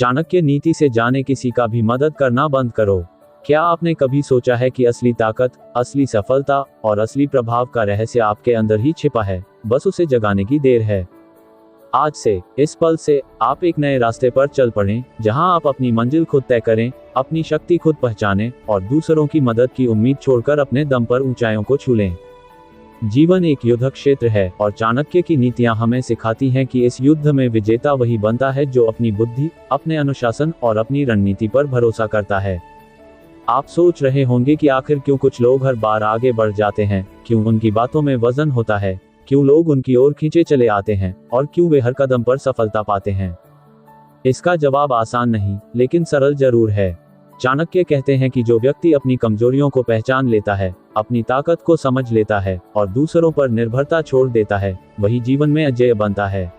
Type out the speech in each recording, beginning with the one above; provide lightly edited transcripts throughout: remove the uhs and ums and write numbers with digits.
चाणक्य नीति से जाने किसी का भी मदद करना बंद करो। क्या आपने कभी सोचा है कि असली ताकत, असली सफलता और असली प्रभाव का रहस्य आपके अंदर ही छिपा है, बस उसे जगाने की देर है। आज से, इस पल से, आप एक नए रास्ते पर चल पड़ें, जहां आप अपनी मंजिल खुद तय करें, अपनी शक्ति खुद पहचानें और दूसरों की मदद की उम्मीद छोड़कर अपने दम पर ऊंचाइयों को छू लें। जीवन एक युद्ध क्षेत्र है और चाणक्य की नीतियां हमें सिखाती हैं कि इस युद्ध में विजेता वही बनता है जो अपनी बुद्धि, अपने अनुशासन और अपनी रणनीति पर भरोसा करता है। आप सोच रहे होंगे कि आखिर क्यों कुछ लोग हर बार आगे बढ़ जाते हैं, क्यों उनकी बातों में वजन होता है, क्यों लोग उनकी ओर खींचे चले आते हैं और क्यों वे हर कदम पर सफलता पाते हैं। इसका जवाब आसान नहीं, लेकिन सरल जरूर है। चाणक्य कहते हैं कि जो व्यक्ति अपनी कमजोरियों को पहचान लेता है, अपनी ताकत को समझ लेता है और दूसरों पर निर्भरता छोड़ देता है, वही जीवन में अजेय बनता है।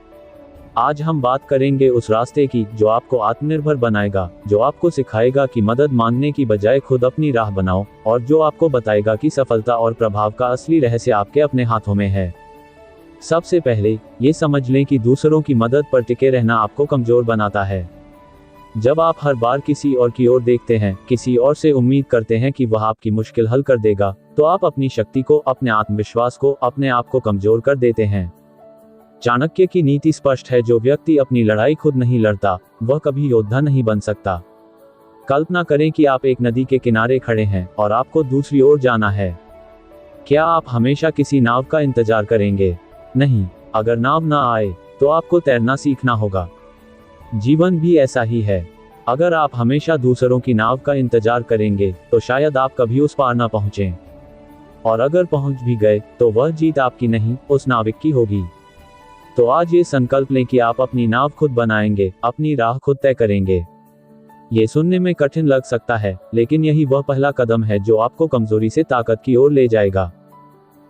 आज हम बात करेंगे उस रास्ते की जो आपको आत्मनिर्भर बनाएगा, जो आपको सिखाएगा कि मदद मांगने की बजाय खुद अपनी राह बनाओ और जो आपको बताएगा कि सफलता और प्रभाव का असली रहस्य आपके अपने हाथों में है। सबसे पहले, ये समझ लें कि दूसरों की मदद पर टिके रहना आपको कमजोर बनाता है। जब आप हर बार किसी और की ओर देखते हैं, किसी और से उम्मीद करते हैं कि वह आपकी मुश्किल हल कर देगा, तो आप अपनी शक्ति को, अपने आत्मविश्वास को, अपने आप को कमजोर कर देते हैं। चाणक्य की नीति स्पष्ट है, जो व्यक्ति अपनी लड़ाई खुद नहीं लड़ता, वह कभी योद्धा नहीं बन सकता। कल्पना करें कि आप एक नदी के किनारे खड़े हैं और आपको दूसरी ओर जाना है। क्या आप हमेशा किसी नाव का इंतजार करेंगे? नहीं। अगर नाव ना आए, तो आपको तैरना सीखना होगा। जीवन भी ऐसा ही है। अगर आप हमेशा दूसरों की नाव का इंतजार करेंगे, तो शायद आप कभी उस पार ना पहुंचें। और अगर पहुंच भी गए, तो वह जीत आपकी नहीं, उस नाविक की होगी। तो आज ये संकल्प लें कि आप अपनी नाव खुद बनाएंगे, अपनी राह खुद तय करेंगे। ये सुनने में कठिन लग सकता है, लेकिन यही वह पहला कदम है जो आपको कमजोरी से ताकत की ओर ले जाएगा।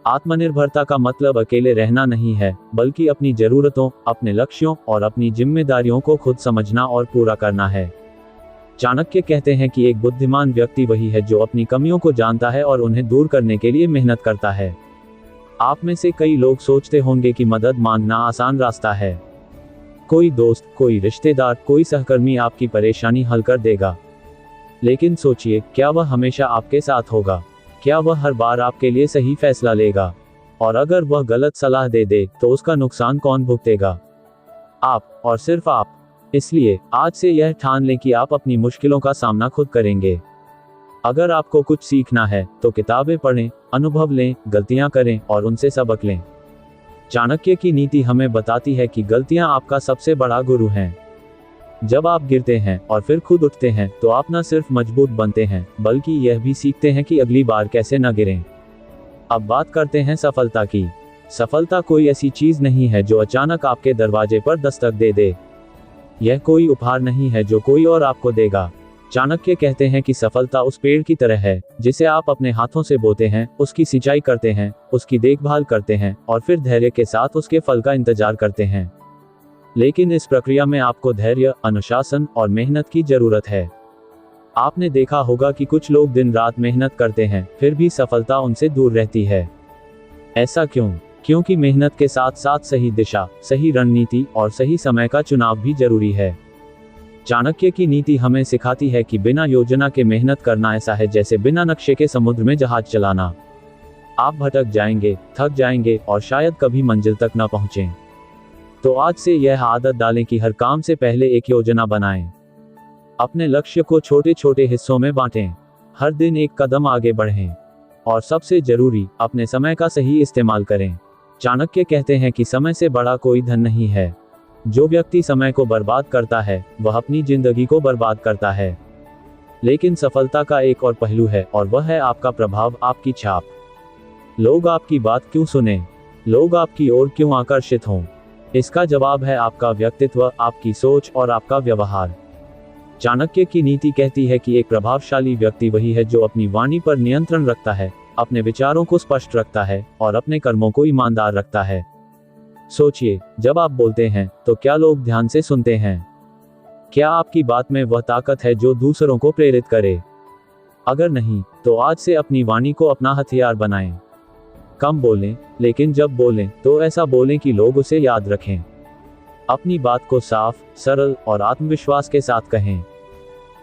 आत्मनिर्भरता का मतलब अकेले रहना नहीं है, बल्कि अपनी जरूरतों, अपने लक्ष्यों और अपनी जिम्मेदारियों को खुद समझना और पूरा करना है। चाणक्य कहते हैं कि एक बुद्धिमान व्यक्ति वही है जो अपनी कमियों को जानता है और उन्हें दूर करने के लिए मेहनत करता है। आप में से कई लोग सोचते होंगे कि मदद मांगना आसान रास्ता है। कोई दोस्त, कोई रिश्तेदार, कोई सहकर्मी आपकी परेशानी हल कर देगा। लेकिन सोचिए, क्या वह हमेशा आपके साथ होगा? क्या वह हर बार आपके लिए सही फैसला लेगा? और अगर वह गलत सलाह दे दे, तो उसका नुकसान कौन भुगतेगा? आप, और सिर्फ आप। इसलिए आज से यह ठान लें कि आप अपनी मुश्किलों का सामना खुद करेंगे। अगर आपको कुछ सीखना है, तो किताबें पढ़ें, अनुभव लें, गलतियां करें और उनसे सबक लें। चाणक्य की नीति हमें बताती है कि गलतियां आपका सबसे बड़ा गुरु हैं। जब आप गिरते हैं और फिर खुद उठते हैं, तो आप न सिर्फ मजबूत बनते हैं, बल्कि यह भी सीखते हैं कि अगली बार कैसे न गिरें। अब बात करते हैं सफलता की। सफलता कोई ऐसी चीज नहीं है जो अचानक आपके दरवाजे पर दस्तक दे दे। यह कोई उपहार नहीं है जो कोई और आपको देगा। चाणक्य कहते हैं कि सफलता उस पेड़ की तरह है, जिसे आप अपने हाथों से बोते हैं, उसकी सिंचाई करते हैं, उसकी देखभाल करते हैं और फिर धैर्य के साथ उसके फल का इंतजार करते हैं। लेकिन इस प्रक्रिया में आपको धैर्य, अनुशासन और मेहनत की जरूरत है। आपने देखा होगा कि कुछ लोग दिन रात मेहनत करते हैं, फिर भी सफलता उनसे दूर रहती है। ऐसा क्यों? क्योंकि मेहनत के साथ साथ सही दिशा, सही रणनीति और सही समय का चुनाव भी जरूरी है। चाणक्य की नीति हमें सिखाती है कि बिना योजना के मेहनत करना ऐसा है जैसे बिना नक्शे के समुद्र में जहाज चलाना। आप भटक जाएंगे, थक जाएंगे और शायद कभी मंजिल तक न पहुंचें। तो आज से यह आदत डालें कि हर काम से पहले एक योजना बनाएं। अपने लक्ष्य को छोटे छोटे हिस्सों में बांटें। हर दिन एक कदम आगे बढ़ें। और सबसे जरूरी, अपने समय का सही इस्तेमाल करें। चाणक्य कहते हैं कि समय से बड़ा कोई धन नहीं है। जो व्यक्ति समय को बर्बाद करता है, वह अपनी जिंदगी को बर्बाद करता है। लेकिन सफलता का एक और पहलू है, और वह है आपका प्रभाव, आपकी छाप। लोग आपकी बात क्यों सुने? लोग आपकी ओर क्यों आकर्षित हों? इसका जवाब है आपका व्यक्तित्व, आपकी सोच और आपका व्यवहार। चाणक्य की नीति कहती है कि एक प्रभावशाली व्यक्ति वही है जो अपनी वाणी पर नियंत्रण रखता है, अपने विचारों को स्पष्ट रखता है और अपने कर्मों को ईमानदार रखता है। सोचिए, जब आप बोलते हैं, तो क्या लोग ध्यान से सुनते हैं? क्या आपकी बात में वह ताकत है जो दूसरों को प्रेरित करे? अगर नहीं, तो आज से अपनी वाणी को अपना हथियार बनाएं। कम बोलें, लेकिन जब बोलें, तो ऐसा बोलें कि लोग उसे याद रखें। अपनी बात को साफ, सरल और आत्मविश्वास के साथ कहें।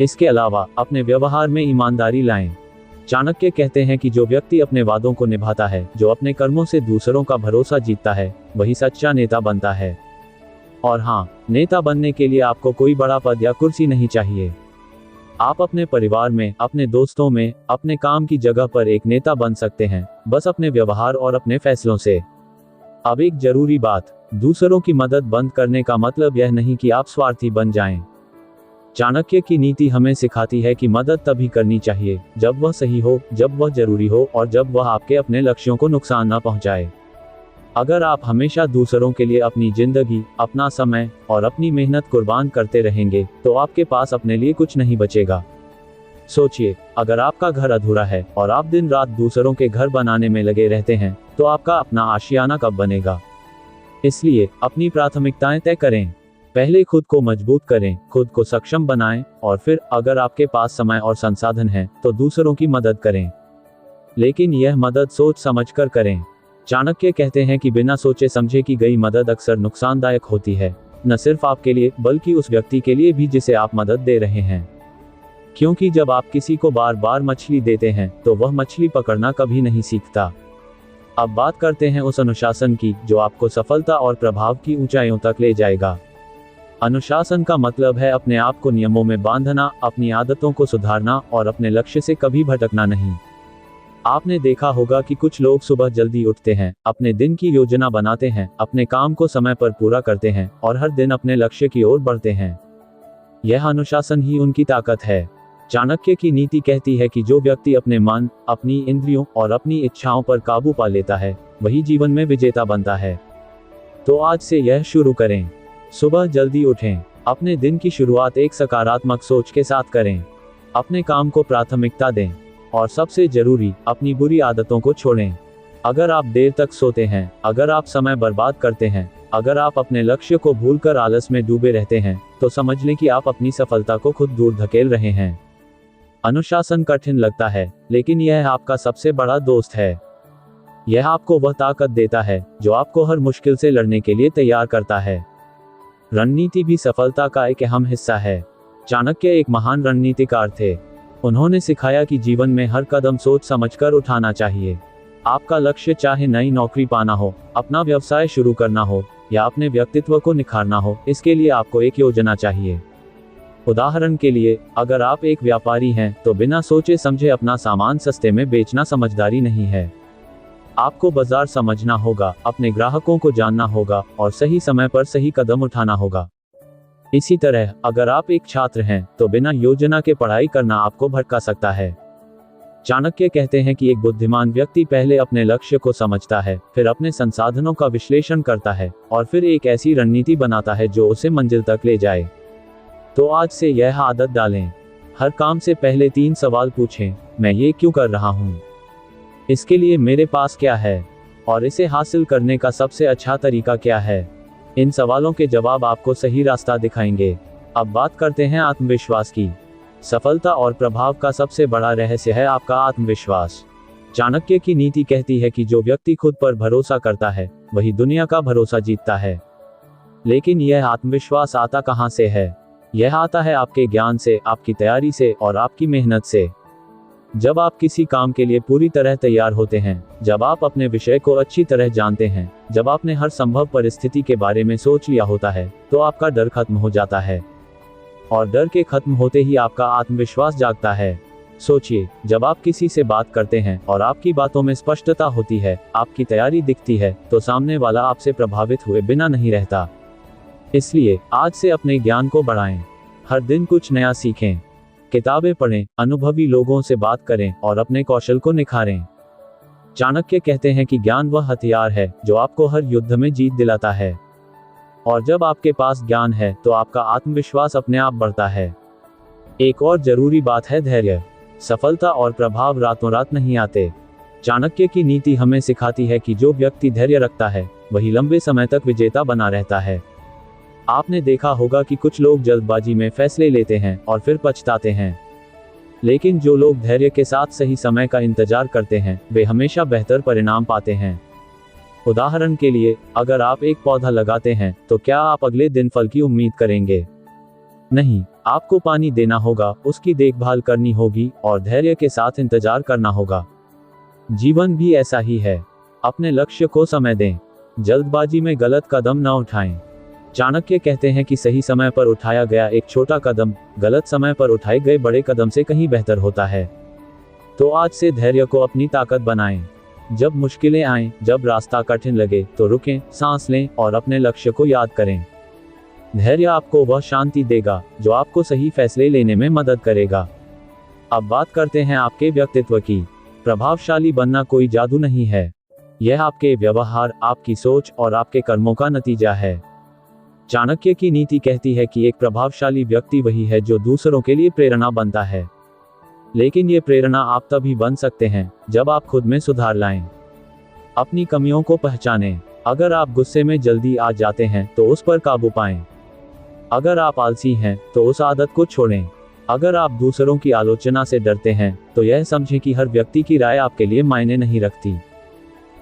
इसके अलावा अपने व्यवहार में ईमानदारी लाएं। चाणक्य कहते हैं कि जो व्यक्ति अपने वादों को निभाता है, जो अपने कर्मों से दूसरों का भरोसा जीतता है, वही सच्चा नेता बनता है। और हाँ, नेता बनने के लिए आपको कोई बड़ा पद या कुर्सी नहीं चाहिए। आप अपने परिवार में, अपने दोस्तों में, अपने काम की जगह पर एक नेता बन सकते हैं, बस अपने व्यवहार और अपने फैसलों से। अब एक जरूरी बात, दूसरों की मदद बंद करने का मतलब यह नहीं कि आप स्वार्थी बन जाएं। चाणक्य की नीति हमें सिखाती है कि मदद तभी करनी चाहिए जब वह सही हो, जब वह जरूरी हो और जब वह आपके अपने लक्ष्यों को नुकसान न पहुंचाए। अगर आप हमेशा दूसरों के लिए अपनी जिंदगी, अपना समय और अपनी मेहनत कुर्बान करते रहेंगे, तो आपके पास अपने लिए कुछ नहीं बचेगा। सोचिए, अगर आपका घर अधूरा है और आप दिन रात दूसरों के घर बनाने में लगे रहते हैं, तो आपका अपना आशियाना कब बनेगा? इसलिए अपनी प्राथमिकताएं तय करें। पहले खुद को मजबूत करें, खुद को सक्षम बनाएं और फिर अगर आपके पास समय और संसाधन है तो दूसरों की मदद करें। लेकिन यह मदद सोच समझकर करें। चाणक्य कहते हैं कि बिना सोचे समझे की गई मदद अक्सर नुकसानदायक होती है, न सिर्फ आपके लिए बल्कि उस व्यक्ति के लिए भी जिसे आप मदद दे रहे हैं। क्योंकि जब आप किसी को बार बार मछली देते हैं तो वह मछली पकड़ना कभी नहीं सीखता। अब बात करते हैं उस अनुशासन की जो आपको सफलता और प्रभाव की ऊंचाइयों तक ले जाएगा। अनुशासन का मतलब है अपने आप को नियमों में बांधना, अपनी आदतों को सुधारना और अपने लक्ष्य से कभी भटकना नहीं। आपने देखा होगा कि कुछ लोग सुबह जल्दी उठते हैं, अपने दिन की योजना बनाते हैं, अपने काम को समय पर पूरा करते हैं और हर दिन अपने लक्ष्य की ओर बढ़ते हैं। यह अनुशासन ही उनकी ताकत है। चाणक्य की नीति कहती है कि जो व्यक्ति अपने मन, अपनी इंद्रियों और अपनी इच्छाओं पर काबू पा लेता है, वही जीवन में विजेता बनता है। तो आज से यह शुरू करें। सुबह जल्दी उठें, अपने दिन की शुरुआत एक सकारात्मक सोच के साथ करें, अपने काम को प्राथमिकता दें और सबसे जरूरी, अपनी बुरी आदतों को छोड़ें। अगर आप देर तक सोते हैं, अगर आप समय बर्बाद करते हैं, अगर आप अपने लक्ष्य को भूलकर आलस में डूबे रहते हैं, तो समझ लें कि आप अपनी सफलता को खुद दूर धकेल रहे हैं। अनुशासन कठिन लगता है, लेकिन यह आपका सबसे बड़ा दोस्त है। यह आपको वह ताकत देता है जो आपको हर मुश्किल से लड़ने के लिए तैयार करता है। रणनीति भी सफलता का एक अहम हिस्सा है। चाणक्य एक महान रणनीतिकार थे। उन्होंने सिखाया कि जीवन में हर कदम सोच समझकर उठाना चाहिए। आपका लक्ष्य चाहे नई नौकरी पाना हो, अपना व्यवसाय शुरू करना हो या अपने व्यक्तित्व को निखारना हो, इसके लिए आपको एक योजना चाहिए। उदाहरण के लिए, अगर आप एक व्यापारी हैं तो बिना सोचे समझे अपना सामान सस्ते में बेचना समझदारी नहीं है। आपको बाजार समझना होगा, अपने ग्राहकों को जानना होगा और सही समय पर सही कदम उठाना होगा। इसी तरह अगर आप एक छात्र हैं तो बिना योजना के पढ़ाई करना आपको भटका सकता है। चाणक्य कहते हैं कि एक बुद्धिमान व्यक्ति पहले अपने लक्ष्य को समझता है, फिर अपने संसाधनों का विश्लेषण करता है और फिर एक ऐसी रणनीति बनाता है जो उसे मंजिल तक ले जाए। तो आज से यह आदत डालें। हर काम से पहले 3 सवाल पूछें। मैं ये क्यों कर रहा हूँ? इसके लिए मेरे पास क्या है? और इसे हासिल करने का सबसे अच्छा तरीका क्या है? इन सवालों के जवाब आपको सही रास्ता दिखाएंगे। अब बात करते हैं आत्मविश्वास की। सफलता और प्रभाव का सबसे बड़ा रहस्य है आपका आत्मविश्वास। चाणक्य की नीति कहती है कि जो व्यक्ति खुद पर भरोसा करता है, वही दुनिया का भरोसा जीतता है। लेकिन यह आत्मविश्वास आता कहाँ से है? यह आता है आपके ज्ञान से, आपकी तैयारी से और आपकी मेहनत से। जब आप किसी काम के लिए पूरी तरह तैयार होते हैं, जब आप अपने विषय को अच्छी तरह जानते हैं, जब आपने हर संभव परिस्थिति के बारे में सोच लिया होता है, तो आपका डर खत्म हो जाता है। और डर के खत्म होते ही आपका आत्मविश्वास जागता है। सोचिए, जब आप किसी से बात करते हैं और आपकी बातों में स्पष्टता होती है, आपकी तैयारी दिखती है, तो सामने वाला आपसे प्रभावित हुए बिना नहीं रहता। इसलिए आज से अपने ज्ञान को बढ़ाएं। हर दिन कुछ नया सीखें, किताबें पढ़ें, अनुभवी लोगों से बात करें और अपने कौशल को निखारें। चाणक्य कहते हैं कि ज्ञान वह हथियार है जो आपको हर युद्ध में जीत दिलाता है। और जब आपके पास ज्ञान है तो आपका आत्मविश्वास अपने आप बढ़ता है। एक और जरूरी बात है धैर्य। सफलता और प्रभाव रातों रात नहीं आते। चाणक्य की नीति हमें सिखाती है कि जो व्यक्ति धैर्य रखता है, वही लंबे समय तक विजेता बना रहता है। आपने देखा होगा कि कुछ लोग जल्दबाजी में फैसले लेते हैं और फिर पछताते हैं। लेकिन जो लोग धैर्य के साथ सही समय का इंतजार करते हैं, वे हमेशा बेहतर परिणाम पाते हैं। उदाहरण के लिए, अगर आप एक पौधा लगाते हैं तो क्या आप अगले दिन फल की उम्मीद करेंगे? नहीं, आपको पानी देना होगा, उसकी देखभाल करनी होगी और धैर्य के साथ इंतजार करना होगा। जीवन भी ऐसा ही है। अपने लक्ष्य को समय दें। जल्दबाजी में गलत कदम न उठाएं। चाणक्य कहते हैं कि सही समय पर उठाया गया एक छोटा कदम गलत समय पर उठाए गए बड़े कदम से कहीं बेहतर होता है। तो आज से धैर्य को अपनी ताकत बनाएं। जब मुश्किलें आएं, जब रास्ता कठिन लगे तो रुकें, सांस लें और अपने लक्ष्य को याद करें। धैर्य आपको वह शांति देगा जो आपको सही फैसले लेने में मदद करेगा। अब बात करते हैं आपके व्यक्तित्व की। प्रभावशाली बनना कोई जादू नहीं है। यह आपके व्यवहार, आपकी सोच और आपके कर्मों का नतीजा है। चाणक्य की नीति कहती है कि एक प्रभावशाली व्यक्ति वही है जो दूसरों के लिए प्रेरणा बनता है। लेकिन ये प्रेरणा आप तभी बन सकते हैं जब आप खुद में सुधार लाएं। अपनी कमियों को पहचानें। अगर आप गुस्से में जल्दी आ जाते हैं तो उस पर काबू पाएं। अगर आप आलसी हैं तो उस आदत को छोड़ें। अगर आप दूसरों की आलोचना से डरते हैं तो यह समझें कि हर व्यक्ति की राय आपके लिए मायने नहीं रखती।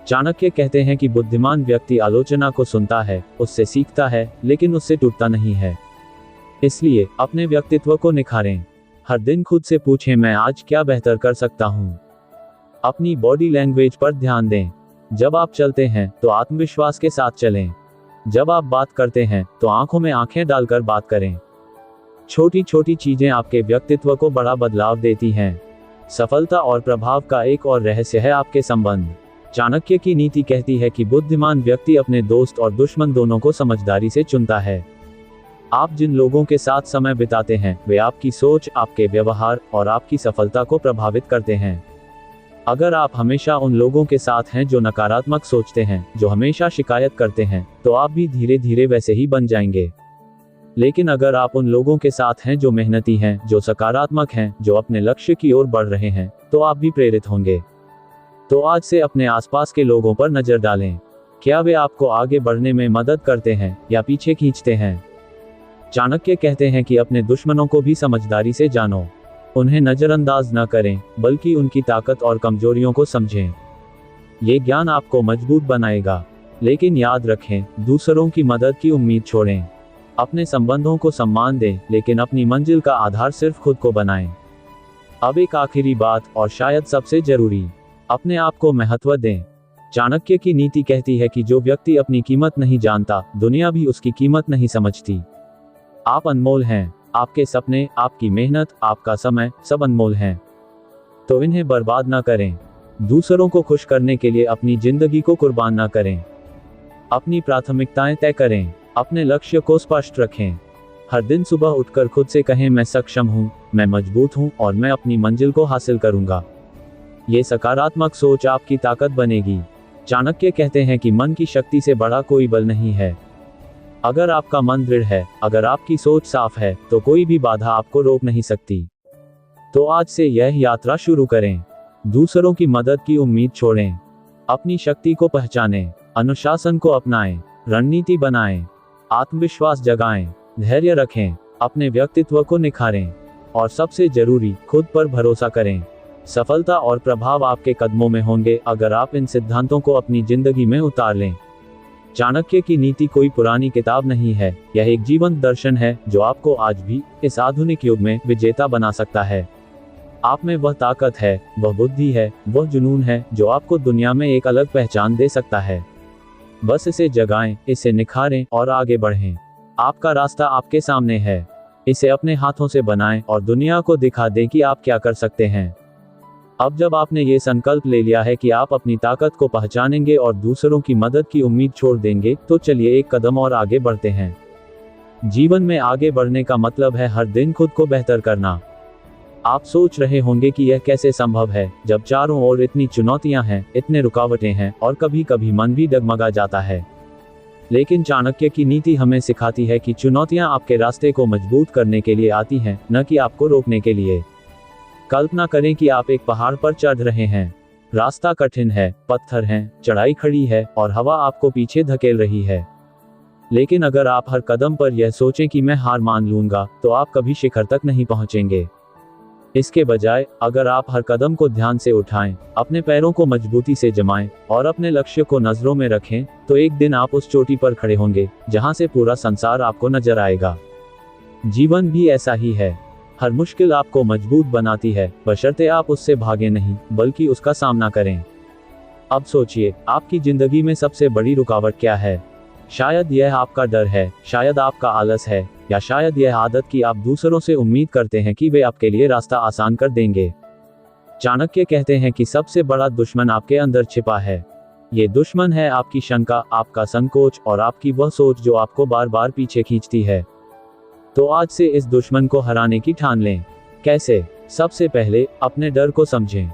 चाणक्य कहते हैं कि बुद्धिमान व्यक्ति आलोचना को सुनता है, उससे सीखता है, लेकिन उससे टूटता नहीं है। इसलिए अपने व्यक्तित्व को निखारें। हर दिन खुद से पूछें, मैं आज क्या बेहतर कर सकता हूँ। अपनी बॉडी लैंग्वेज पर ध्यान दें। जब आप चलते हैं तो आत्मविश्वास के साथ चलें। जब आप बात करते हैं तो आंखों में आंखें डालकर बात करें। छोटी छोटी चीजें आपके व्यक्तित्व को बड़ा बदलाव देती हैं। सफलता और प्रभाव का एक और रहस्य है आपके संबंध। चाणक्य की नीति कहती है कि बुद्धिमान व्यक्ति अपने दोस्त और दुश्मन दोनों को समझदारी से चुनता है। आप जिन लोगों के साथ समय बिताते हैं वे आपकी सोच, आपके व्यवहार और आपकी सफलता को प्रभावित करते हैं। अगर आप हमेशा उन लोगों के साथ हैं जो नकारात्मक सोचते हैं, जो हमेशा शिकायत करते हैं, तो आप भी धीरे धीरे वैसे ही बन जाएंगे। लेकिन अगर आप उन लोगों के साथ हैं जो मेहनती हैं, जो सकारात्मक हैं, जो अपने लक्ष्य की ओर बढ़ रहे हैं, तो आप भी प्रेरित होंगे। तो आज से अपने आसपास के लोगों पर नजर डालें। क्या वे आपको आगे बढ़ने में मदद करते हैं या पीछे खींचते हैं? चाणक्य कहते हैं कि अपने दुश्मनों को भी समझदारी से जानो। उन्हें नजरअंदाज न करें, बल्कि उनकी ताकत और कमजोरियों को समझें। ये ज्ञान आपको मजबूत बनाएगा। लेकिन याद रखें, दूसरों की मदद की उम्मीद छोड़ें। अपने संबंधों को सम्मान दें, लेकिन अपनी मंजिल का आधार सिर्फ खुद को बनाएं। अब एक आखिरी बात, और शायद सबसे जरूरी, अपने आप को महत्व दें। चाणक्य की नीति कहती है कि जो व्यक्ति अपनी कीमत नहीं जानता, दुनिया भी उसकी कीमत नहीं समझती। आप अनमोल हैं। आपके सपने, आपकी मेहनत, आपका समय, सब अनमोल हैं। तो इन्हें बर्बाद ना करें। दूसरों को खुश करने के लिए अपनी जिंदगी को कुर्बान ना करें। अपनी प्राथमिकताएं तय करें। अपने लक्ष्य को स्पष्ट रखें। हर दिन सुबह उठकर खुद से कहें, मैं सक्षम हूँ, मैं मजबूत हूँ और मैं अपनी मंजिल को हासिल करूंगा। ये सकारात्मक सोच आपकी ताकत बनेगी। चाणक्य कहते हैं कि मन की शक्ति से बड़ा कोई बल नहीं है। अगर आपका मन दृढ़ है, अगर आपकी सोच साफ है, तो कोई भी बाधा आपको रोक नहीं सकती। तो आज से यह यात्रा शुरू करें। दूसरों की मदद की उम्मीद छोड़ें। अपनी शक्ति को पहचानें। अनुशासन को अपनाएं। रणनीति बनाएं। आत्मविश्वास जगाएं। धैर्य रखें। अपने व्यक्तित्व को निखारें। और सबसे जरूरी, खुद पर भरोसा करें। सफलता और प्रभाव आपके कदमों में होंगे अगर आप इन सिद्धांतों को अपनी जिंदगी में उतार लें। चाणक्य की नीति कोई पुरानी किताब नहीं है, यह एक जीवंत दर्शन है जो आपको आज भी, इस आधुनिक युग में, विजेता बना सकता है। आप में वह ताकत है, वह बुद्धि है, वह जुनून है जो आपको दुनिया में एक अलग पहचान दे सकता है। बस इसे जगाएं, इसे निखारें और आगे बढ़ें। आपका रास्ता आपके सामने है। इसे अपने हाथों से बनाएं और दुनिया को दिखा दें कि आप क्या कर सकते हैं। अब जब आपने ये संकल्प ले लिया है कि आप अपनी ताकत को पहचानेंगे और दूसरों की मदद की उम्मीद छोड़ देंगे, तो चलिए एक कदम और आगे बढ़ते हैं। जीवन में आगे बढ़ने का मतलब है हर दिन खुद को बेहतर करना। आप सोच रहे होंगे कि यह कैसे संभव है, जब चारों ओर इतनी चुनौतियां हैं, इतने रुकावटें हैं और कभी कभी मन भी डगमगा जाता है। लेकिन चाणक्य की नीति हमें सिखाती है कि चुनौतियां आपके रास्ते को मजबूत करने के लिए आती हैं, न कि आपको रोकने के लिए। कल्पना करें कि आप एक पहाड़ पर चढ़ रहे हैं। रास्ता कठिन है, पत्थर हैं, चढ़ाई खड़ी है और हवा आपको पीछे धकेल रही है। लेकिन अगर आप हर कदम पर यह सोचें कि मैं हार मान लूंगा, तो आप कभी शिखर तक नहीं पहुंचेंगे। इसके बजाय अगर आप हर कदम को ध्यान से उठाएं, अपने पैरों को मजबूती से जमाएं और अपने लक्ष्य को नजरों में रखें, तो एक दिन आप उस चोटी पर खड़े होंगे जहां से पूरा संसार आपको नजर आएगा। जीवन भी ऐसा ही है। हर मुश्किल आपको मजबूत बनाती है, बशर्ते आप उससे भागे नहीं बल्कि उसका सामना करें। अब सोचिए, आपकी जिंदगी में सबसे बड़ी रुकावट क्या है? शायद यह आपका डर है, शायद आपका आलस है, या शायद यह आदत कि आप दूसरों से उम्मीद करते हैं कि वे आपके लिए रास्ता आसान कर देंगे। चाणक्य कहते हैं कि सबसे बड़ा दुश्मन आपके अंदर छिपा है। ये दुश्मन है आपकी शंका, आपका संकोच और आपकी वह सोच जो आपको बार बार पीछे खींचती है। तो आज से इस दुश्मन को हराने की ठान लें। कैसे? सबसे पहले अपने डर को समझें।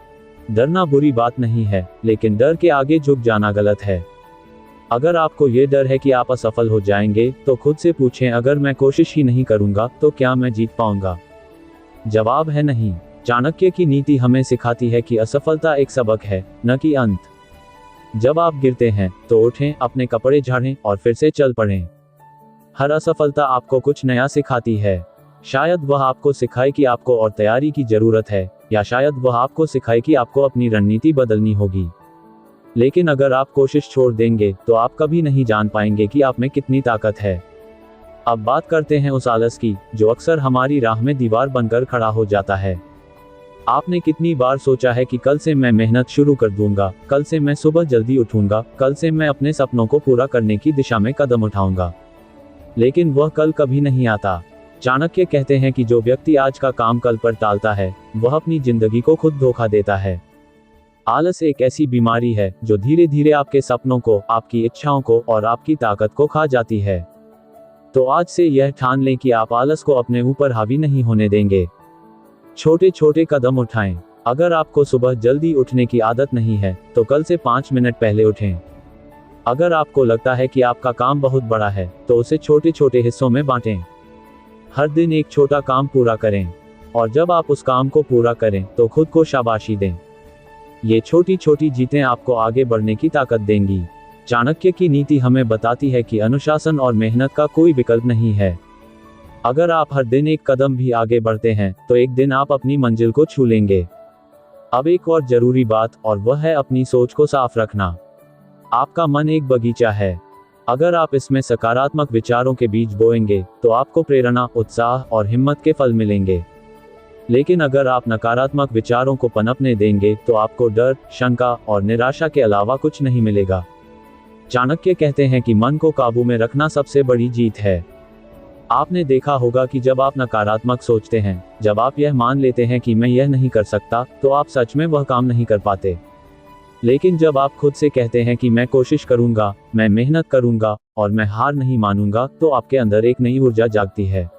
डरना बुरी बात नहीं है, लेकिन डर के आगे झुक जाना गलत है। अगर आपको ये डर है कि आप असफल हो जाएंगे, तो खुद से पूछें, अगर मैं कोशिश ही नहीं करूंगा तो क्या मैं जीत पाऊंगा? जवाब है नहीं। चाणक्य की नीति हमें सिखाती है कि असफलता एक सबक है, न कि अंत। जब आप गिरते हैं तो उठें, अपने कपड़े झाड़ें और फिर से चल पड़ें। हर असफलता आपको कुछ नया सिखाती है। शायद वह आपको सिखाए कि आपको और तैयारी की जरूरत है, या शायद वह आपको सिखाए कि आपको अपनी रणनीति बदलनी होगी। लेकिन अगर आप कोशिश छोड़ देंगे तो आप कभी नहीं जान पाएंगे कि आप में कितनी ताकत है। अब बात करते हैं उस आलस की, जो अक्सर हमारी राह में दीवार बनकर खड़ा हो जाता है। आपने कितनी बार सोचा है कि कल से मैं मेहनत शुरू कर दूंगा, कल से मैं सुबह जल्दी उठूंगा, कल से मैं अपने सपनों को पूरा करने की दिशा में कदम उठाऊंगा, लेकिन वह कल कभी नहीं आता। चाणक्य कहते हैं कि जो व्यक्ति आज का काम कल पर टालता है, वह अपनी जिंदगी को खुद धोखा देता है। आलस एक ऐसी बीमारी है जो धीरे धीरे आपके सपनों को, आपकी इच्छाओं को और आपकी ताकत को खा जाती है। तो आज से यह ठान लें कि आप आलस को अपने ऊपर हावी नहीं होने देंगे। छोटे छोटे कदम उठाएं। अगर आपको सुबह जल्दी उठने की आदत नहीं है, तो कल से 5 मिनट पहले उठें। अगर आपको लगता है कि आपका काम बहुत बड़ा है, तो उसे छोटे छोटे हिस्सों में बांटें। हर दिन एक छोटा काम पूरा करें, और जब आप उस काम को पूरा करें तो खुद को शाबाशी दें। ये छोटी छोटी जीतें आपको आगे बढ़ने की ताकत देंगी। चाणक्य की नीति हमें बताती है कि अनुशासन और मेहनत का कोई विकल्प नहीं है। अगर आप हर दिन एक कदम भी आगे बढ़ते हैं, तो एक दिन आप अपनी मंजिल को छू लेंगे। अब एक और जरूरी बात, और वह है अपनी सोच को साफ रखना। आपका मन एक बगीचा है। अगर आप इसमें सकारात्मक विचारों के बीज बोएंगे, तो आपको प्रेरणा, उत्साह और हिम्मत के फल मिलेंगे। लेकिन अगर आप नकारात्मक विचारों को पनपने देंगे, तो आपको डर, शंका और निराशा के अलावा कुछ नहीं मिलेगा। चाणक्य कहते हैं कि मन को काबू में रखना सबसे बड़ी जीत है। आपने देखा होगा कि जब आप नकारात्मक सोचते हैं, जब आप यह मान लेते हैं कि मैं यह नहीं कर सकता, तो आप सच में वह काम नहीं कर पाते। लेकिन जब आप खुद से कहते हैं कि मैं कोशिश करूंगा, मैं मेहनत करूंगा और मैं हार नहीं मानूंगा, तो आपके अंदर एक नई ऊर्जा जागती है।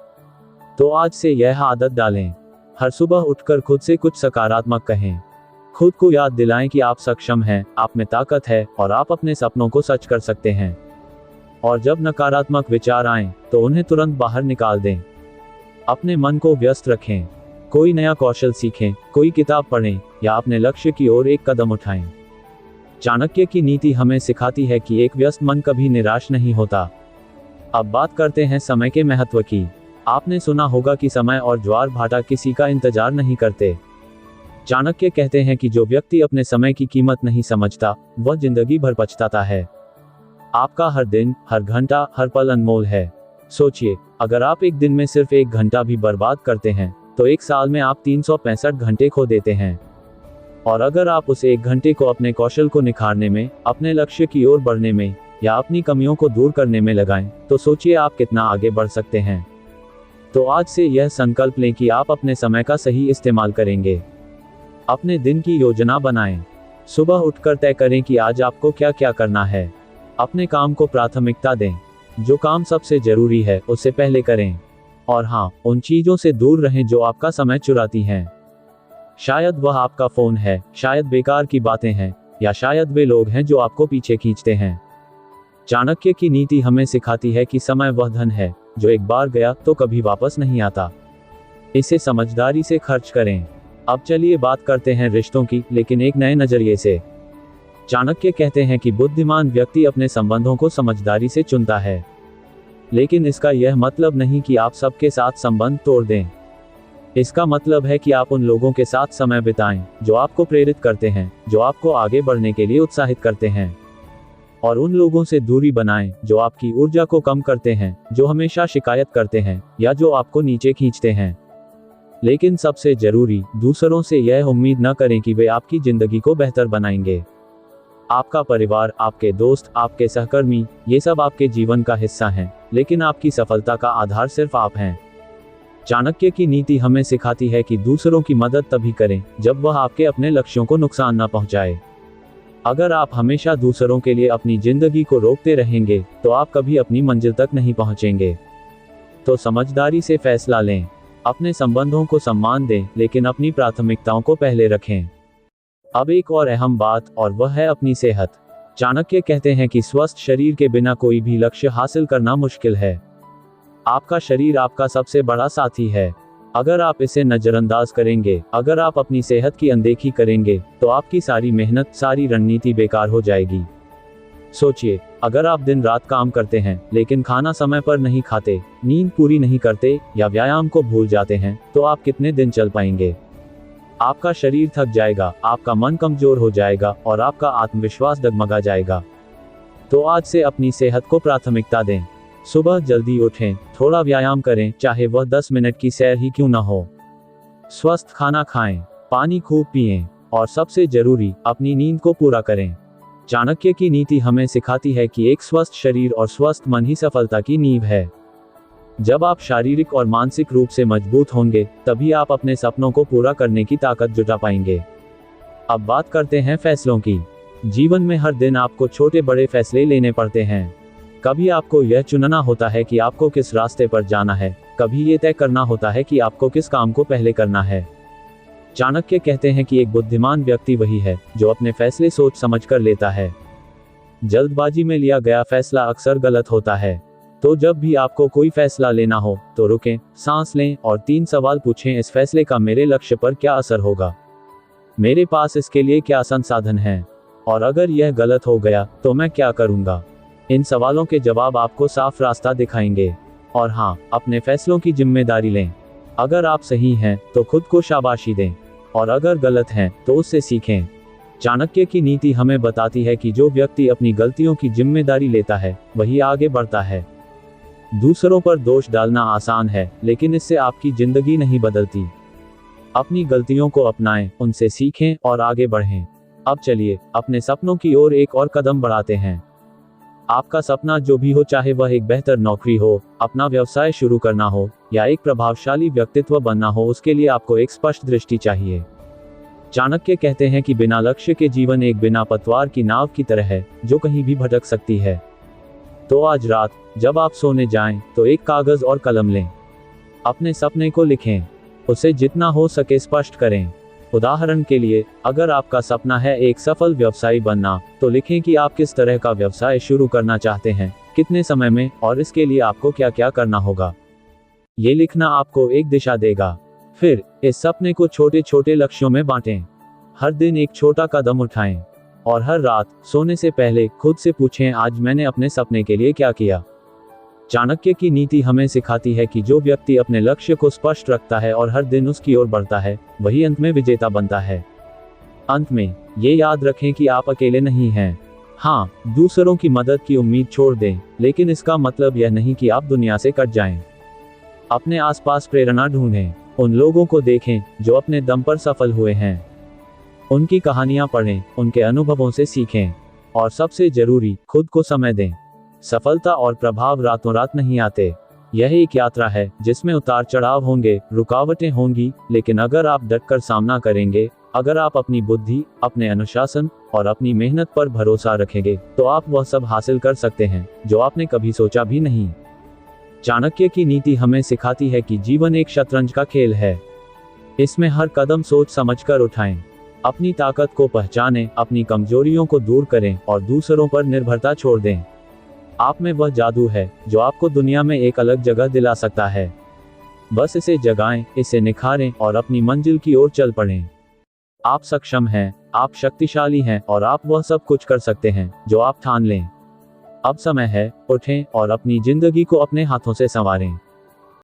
तो आज से यह आदत डालें। हर सुबह उठकर खुद से कुछ सकारात्मक कहें। खुद को याद दिलाएं कि आप सक्षम हैं, आप में ताकत है और आप अपने सपनों को सच कर सकते हैं। और जब नकारात्मक विचार आएं, तो उन्हें तुरंत बाहर निकाल दें। अपने मन को व्यस्त रखें। कोई नया कौशल सीखें, कोई किताब पढ़ें या अपने लक्ष्य की ओर एक कदम उठाएं। चाणक्य की नीति हमें सिखाती है कि एक व्यस्त मन कभी निराश नहीं होता। अब बात करते हैं समय के महत्व की। आपने सुना होगा कि समय और ज्वार भाटा किसी का इंतजार नहीं करते। चाणक्य कहते हैं कि जो व्यक्ति अपने समय की कीमत नहीं समझता, वह जिंदगी भर पछताता है। आपका हर दिन, हर घंटा, हर पल अनमोल है। सोचिए, अगर आप एक दिन में सिर्फ 1 घंटा भी बर्बाद करते हैं, तो 1 साल में आप 365 घंटे खो देते हैं। और अगर आप उस 1 घंटे को अपने कौशल को निखारने में, अपने लक्ष्य की ओर बढ़ने में या अपनी कमियों को दूर करने में लगाएं, तो सोचिए आप कितना आगे बढ़ सकते हैं। तो आज से यह संकल्प लें कि आप अपने समय का सही इस्तेमाल करेंगे। अपने दिन की योजना बनाएं। सुबह उठकर तय करें कि आज आपको क्या क्या करना है। अपने काम को प्राथमिकता दें। जो काम सबसे जरूरी है, उसे पहले करें। और हाँ, उन चीजों से दूर रहें जो आपका समय चुराती हैं। शायद वह आपका फोन है, शायद बेकार की बातें हैं, या शायद वे लोग हैं जो आपको पीछे खींचते हैं। चाणक्य की नीति हमें सिखाती है कि समय वह धन है जो एक बार गया तो कभी वापस नहीं आता। इसे समझदारी से खर्च करें। अब चलिए बात करते हैं रिश्तों की, लेकिन एक नए नजरिए से। चाणक्य कहते हैं कि बुद्धिमान व्यक्ति अपने संबंधों को समझदारी से चुनता है। लेकिन इसका यह मतलब नहीं कि आप सबके साथ संबंध तोड़ दें। इसका मतलब है कि आप उन लोगों के साथ समय बिताएं जो आपको प्रेरित करते हैं, जो आपको आगे बढ़ने के लिए उत्साहित करते हैं, और उन लोगों से दूरी बनाएं जो आपकी ऊर्जा को कम करते हैं, जो हमेशा शिकायत करते हैं या जो आपको नीचे खींचते हैं। लेकिन सबसे जरूरी, दूसरों से यह उम्मीद न करें कि वे आपकी जिंदगी को बेहतर बनाएंगे। आपका परिवार, आपके दोस्त, आपके सहकर्मी, ये सब आपके जीवन का हिस्सा हैं, लेकिन आपकी सफलता का आधार सिर्फ आप हैं। चाणक्य की नीति हमें सिखाती है कि दूसरों की मदद तभी करें जब वह आपके अपने लक्ष्यों को नुकसान न पहुंचाए। अगर आप हमेशा दूसरों के लिए अपनी जिंदगी को रोकते रहेंगे तो आप कभी अपनी मंजिल तक नहीं पहुंचेंगे। तो समझदारी से फैसला लें, अपने संबंधों को सम्मान दें, लेकिन अपनी प्राथमिकताओं को पहले रखें। अब एक और अहम बात, और वह है अपनी सेहत। चाणक्य कहते हैं कि स्वस्थ शरीर के बिना कोई भी लक्ष्य हासिल करना मुश्किल है। आपका शरीर आपका सबसे बड़ा साथी है। अगर आप इसे नजरअंदाज करेंगे, अगर आप अपनी सेहत की अनदेखी करेंगे, तो आपकी सारी मेहनत, सारी रणनीति बेकार हो जाएगी। सोचिए, अगर आप दिन रात काम करते हैं लेकिन खाना समय पर नहीं खाते, नींद पूरी नहीं करते या व्यायाम को भूल जाते हैं, तो आप कितने दिन चल पाएंगे? आपका शरीर थक जाएगा, आपका मन कमजोर हो जाएगा और आपका आत्मविश्वास डगमगा जाएगा। तो आज से अपनी सेहत को प्राथमिकता दें। सुबह जल्दी उठें, थोड़ा व्यायाम करें, चाहे वह 10 मिनट की सैर ही क्यों न हो। स्वस्थ खाना खाएं, पानी खूब पिएं, और सबसे जरूरी, अपनी नींद को पूरा करें। चाणक्य की नीति हमें सिखाती है कि एक स्वस्थ शरीर और स्वस्थ मन ही सफलता की नींव है। जब आप शारीरिक और मानसिक रूप से मजबूत होंगे, तभी आप अपने सपनों को पूरा करने की ताकत जुटा पाएंगे। अब बात करते हैं फैसलों की। जीवन में हर दिन आपको छोटे बड़े फैसले लेने पड़ते हैं। कभी आपको यह चुनना होता है कि आपको किस रास्ते पर जाना है, कभी ये तय करना होता है कि आपको किस काम को पहले करना है। चाणक्य कहते हैं कि एक बुद्धिमान व्यक्ति वही है जो अपने फैसले सोच समझकर लेता है। जल्दबाजी में लिया गया फैसला अक्सर गलत होता है। तो जब भी आपको कोई फैसला लेना हो, तो रुकें, सांस लें और 3 सवाल पूछें। इस फैसले का मेरे लक्ष्य पर क्या असर होगा? मेरे पास इसके लिए क्या संसाधन हैं? और अगर यह गलत हो गया तो मैं क्या करूंगा? इन सवालों के जवाब आपको साफ रास्ता दिखाएंगे। और हाँ, अपने फैसलों की जिम्मेदारी लें। अगर आप सही हैं तो खुद को शाबाशी दें, और अगर गलत हैं तो उससे सीखें। चाणक्य की नीति हमें बताती है कि जो व्यक्ति अपनी गलतियों की जिम्मेदारी लेता है, वही आगे बढ़ता है। दूसरों पर दोष डालना आसान है, लेकिन इससे आपकी जिंदगी नहीं बदलती। अपनी गलतियों को अपनाएं, उनसे सीखें और आगे बढ़ें। अब चलिए अपने सपनों की ओर एक और कदम बढ़ाते हैं। आपका सपना जो भी हो, चाहे वह एक बेहतर नौकरी हो, अपना व्यवसाय शुरू करना हो, या एक प्रभावशाली व्यक्तित्व बनना हो, उसके लिए आपको एक स्पष्ट दृष्टि चाहिए। चाणक्य कहते हैं कि बिना लक्ष्य के जीवन एक बिना पतवार की नाव की तरह है, जो कहीं भी भटक सकती है। तो आज रात जब आप सोने जाएं, तो एक कागज और कलम लें। अपने सपने को लिखें, उसे जितना हो सके स्पष्ट करें। उदाहरण के लिए, अगर आपका सपना है एक सफल व्यवसायी बनना, तो लिखें कि आप किस तरह का व्यवसाय शुरू करना चाहते हैं, कितने समय में, और इसके लिए आपको क्या क्या करना होगा। ये लिखना आपको एक दिशा देगा। फिर इस सपने को छोटे छोटे लक्ष्यों में बांटें। हर दिन एक छोटा कदम उठाएं, और हर रात सोने से पहले खुद से पूछें, आज मैंने अपने सपने के लिए क्या किया। चाणक्य की नीति हमें सिखाती है कि जो व्यक्ति अपने लक्ष्य को स्पष्ट रखता है और हर दिन उसकी ओर बढ़ता है, वही अंत में विजेता बनता है। अंत में ये याद रखें कि आप अकेले नहीं हैं। हाँ, दूसरों की मदद की उम्मीद छोड़ दें, लेकिन इसका मतलब यह नहीं कि आप दुनिया से कट जाएं। अपने आसपास प्रेरणा ढूंढें, उन लोगों को देखें जो अपने दम पर सफल हुए हैं। उनकी कहानियां पढ़ें, उनके अनुभवों से सीखें, और सबसे जरूरी, खुद को समय दें। सफलता और प्रभाव रातों रात नहीं आते। यह एक यात्रा है जिसमें उतार चढ़ाव होंगे, रुकावटें होंगी, लेकिन अगर आप डटकर सामना करेंगे, अगर आप अपनी बुद्धि, अपने अनुशासन और अपनी मेहनत पर भरोसा रखेंगे, तो आप वह सब हासिल कर सकते हैं जो आपने कभी सोचा भी नहीं। चाणक्य की नीति हमें सिखाती है कि जीवन एक शतरंज का खेल है। इसमें हर कदम सोच समझकर उठाएं। अपनी ताकत को पहचानें, अपनी कमजोरियों को दूर करें और दूसरों पर निर्भरता छोड़ दें। आप में वह जादू है जो आपको दुनिया में एक अलग जगह दिला सकता है। बस इसे जगाएं, इसे निखारें और अपनी मंजिल की ओर चल पड़ें। आप सक्षम हैं, आप शक्तिशाली हैं और आप वह सब कुछ कर सकते हैं जो आप ठान लें। अब समय है, उठें और अपनी जिंदगी को अपने हाथों से संवारें।